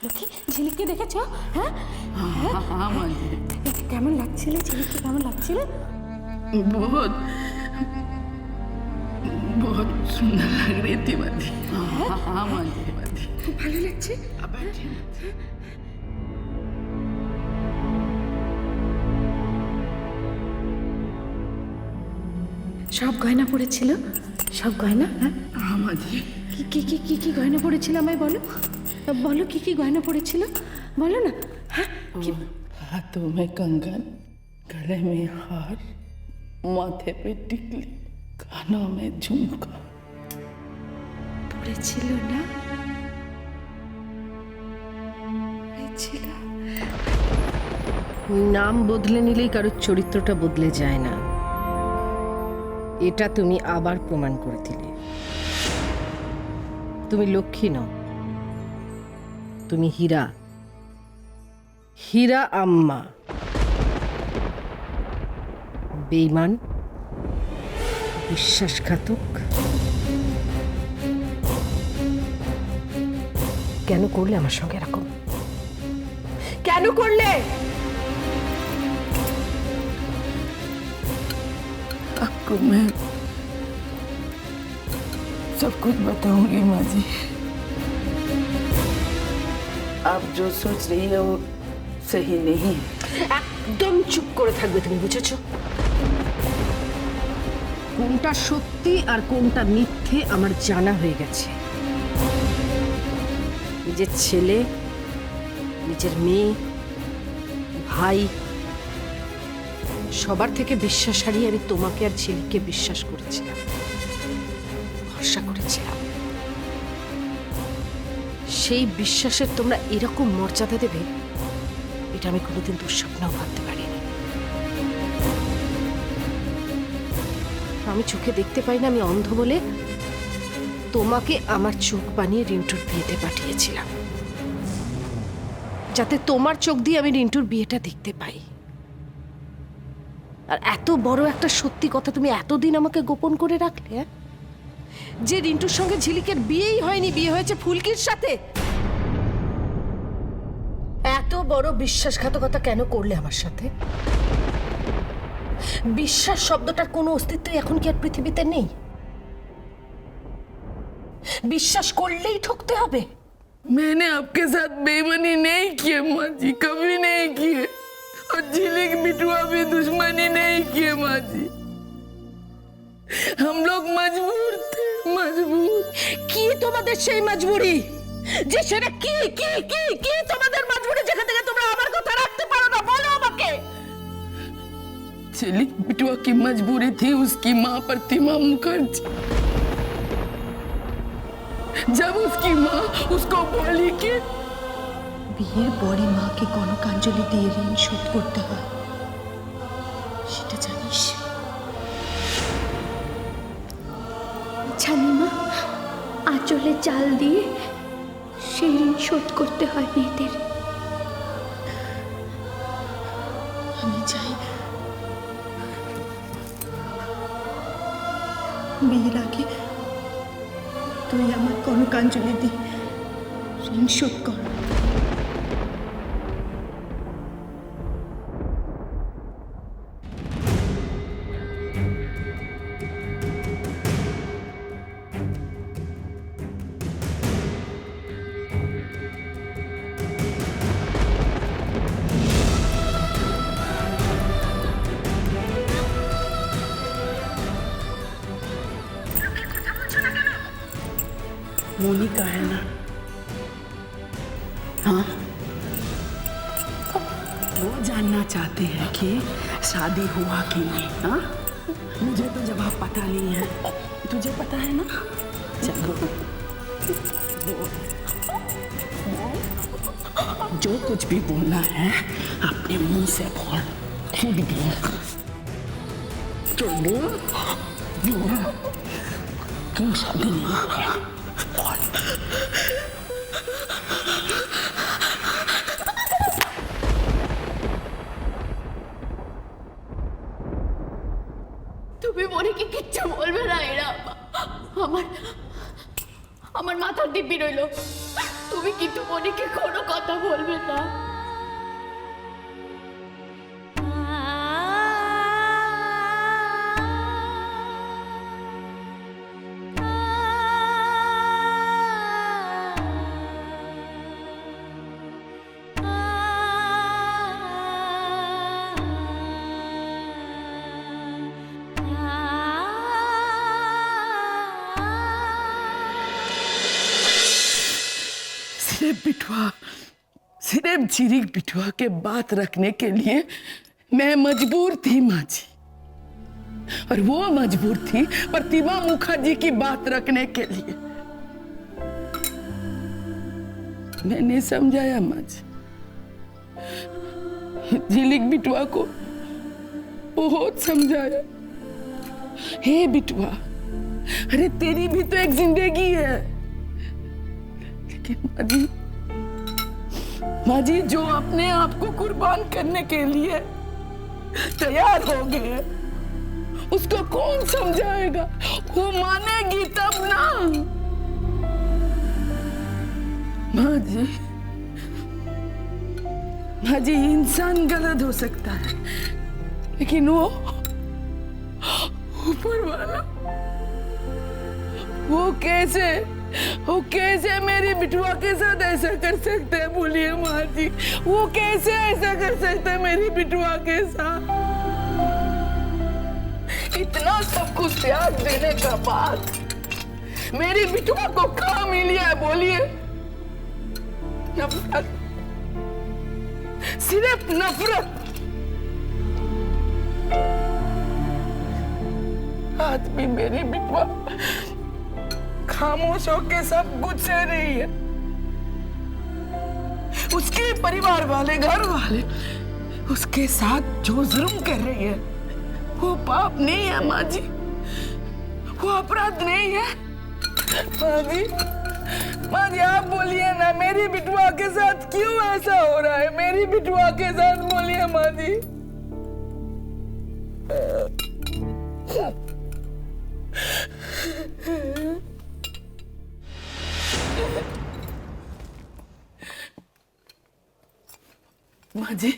লক্ষ্মী ঝিলিককে দেখেছো? হ্যাঁ हाँ माँ जी, কেমন লাগছিল ঝিলিককে, কেমন লাগছিল? बहुत बहुत सुंदर लग रही थी माँ जी। हाँ माँ जी, माँ जी। খুব ভালো লাগছে। अब बैठिए। সব গয়না পড়েছিল, সব গয়না? হ্যাঁ हाँ माँ जी, কি কি কি কি কি গয়না পড়েছিল আমায় বলো, বলো কি কি গয়না পড়েছিল বলো না। হ্যাঁ কি हाथों में कंगन, गले में हार, माथे पे टिकली, कानों में झुमका। পড়েছিল না? পড়েছিল। নাম বদলে নিলেই কারোর চরিত্রটা বদলে যায় না, এটা তুমি আবার প্রমাণ করে দিলে। তুমি লক্ষ্মী নও, তুমি হীরা, হীরা আম্মা। বেঈমান, বিশ্বাসঘাতক। কেন করলে আমার সঙ্গে এরকম? কেন করলে? आपको मैं सब कुछ बताऊंगी माँ जी। आप जो सोच रही है वो सही नहीं है। একদম চুপ করে থাকবে তুমি, বুঝেছো? কোনটা সত্যি আর কোনটা মিথ্যে আমার জানা হয়ে গেছে। নিজের ছেলে, নিজের মেয়ে, ভাই, সবার থেকে বিশ্বাস হারিয়ে আমি তোমাকে আর ছেলেকে বিশ্বাস করেছিলাম, ভরসা করেছিলাম। সেই বিশ্বাসের তোমরা এরকম মর্যাদা দেবে, এটা আমি কোনোদিন দুঃস্বপ্নেও ভাবতে পারিনি। আমি চোখে দেখতে পাই না, আমি অন্ধ বলে তোমাকে আমার চোখ বানিয়ে রিন্টুর বিয়েতে পাঠিয়েছিলাম, যাতে তোমার চোখ দিয়ে আমি রিন্টুর বিয়েটা দেখতে পাই। আর এত বড় একটা সত্যি কথা তুমি এতদিন আমাকে গোপন করে রাখলে, হ্যাঁ? যে রিন্টুর সঙ্গে ঝিলিকের বিয়েই হয়নি, বিয়ে হয়েছে ফুলকির সাথে। এত বড় বিশ্বাসঘাতকতা কেন করলে আমার সাথে? বিশ্বাস শব্দটার কোনো অস্তিত্ব এখন কি আর পৃথিবীতে নেই? বিশ্বাস করলেই ঠকতে হবে? मैंने आपके साथ बेईमानी नहीं की है माँ जी, कभी नहीं की है। और झिलिक बिटुआ भी दुश्मनी नहीं की है माँ जी। हम लोग मजबूर थे, मजबूर। কি তোমাদের সেই মজবুরি? যে সেটা কি কি কি কি তোমাদের মজবুরি, যেখান থেকে তোমরা আমার কথা রাখতে পারো না? বলো আমাকে। झिलिक बिटुआ की मजबूरी थी उसकी माँ प्रतिमा मुखर्जी। जब उसकी माँ उसको बोली कि বিয়ের পরে মাকে কনকাঞ্জলি দিয়ে ঋণ শোধ করতে হয়, সেটা জানিস? জানি মা, আঁচলে চাল দিয়ে সেই ঋণ শোধ করতে হয় মেয়েদের। আমি চাই বিয়ের আগে তুই আমার কনকাঞ্জলি দিয়ে ঋণ শোধ কর। मोनिका है ना? हाँ, वो जानना चाहते हैं कि शादी हुआ कि नहीं। हाँ, मुझे तो जवाब पता नहीं है, तुझे पता है ना? चलो, जो कुछ भी बोलना है अपने मुंह से बोल, खुद बोल। चलो, क्यों शादी नहीं हुआ? তুমি মনিকে কিচ্ছু বলবে না, এরা আমার আমার মাথার দিব্যি রইল। তুমি কিন্তু মনিকে কোনো কথা বলবে না। सिर्फ झिलिक बिटुआ के बात रखने के लिए मैं मजबूर थी माँ जी, और वो मजबूर थी प्रतिमा मुखर्जी की बात रखने के लिए। मैंने समझाया माँ जी, झिलिक बिटुआ को बहुत समझाया। हे बिटुआ, अरे तेरी भी तो एक जिंदगी है। लेकिन माँ जी जो अपने आप को कुर्बान करने के लिए तैयार हो गए, उसको कौन समझाएगा? वो मानेगी तब ना। माँ जी इंसान गलत हो सकता है, लेकिन वो ऊपर वाला वो कैसे मेरी बिटुआ के साथ ऐसा कर सकते हैं? बोलिए माँ जी, वो कैसे ऐसा कर सकते हैं मेरी बिटुआ के साथ? इतना सब कुछ त्याग देने का बाद मेरी बिटुआ को क्या मिली है? बोलिए, नफरत, सिर्फ नफरत। आज भी मेरी बिटुआ खामोश होके सब कुछ सह रही है। उसके परिवार वाले, घर वाले उसके साथ जो जुल्म कर रही है वो पाप नहीं है माँ जी, वो अपराध नहीं है। माँ जी आप बोलिए ना, मेरी बिटुआ के साथ क्यों ऐसा हो रहा है? मेरी बिटुआ के साथ बोलिए माँ जी। माँ जी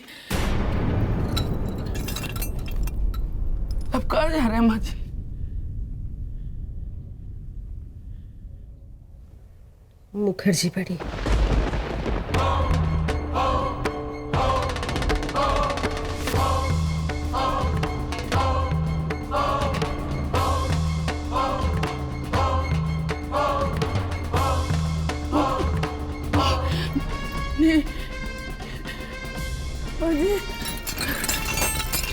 अब कहाँ जा रहे हैं माँ जी? मुखर्जी पड़ी। नहीं माँ जी,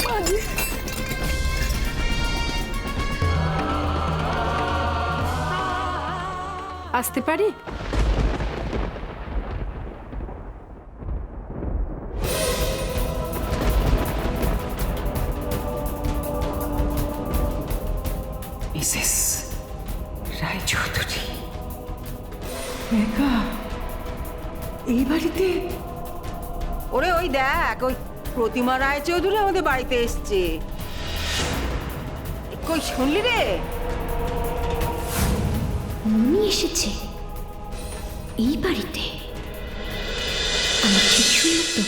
माँ जी। আসতে পারি? মিসেস রায়চৌধুরী, মেঘা এই বাড়িতে? ওরে ওই দেখ, ওই প্রতিমা রায়চৌধুরী আমাদের বাড়িতে এসছে। কই শুনলি রে? মনি এসেছে এই বাড়িতে? আমার ঠিক শুনল তো?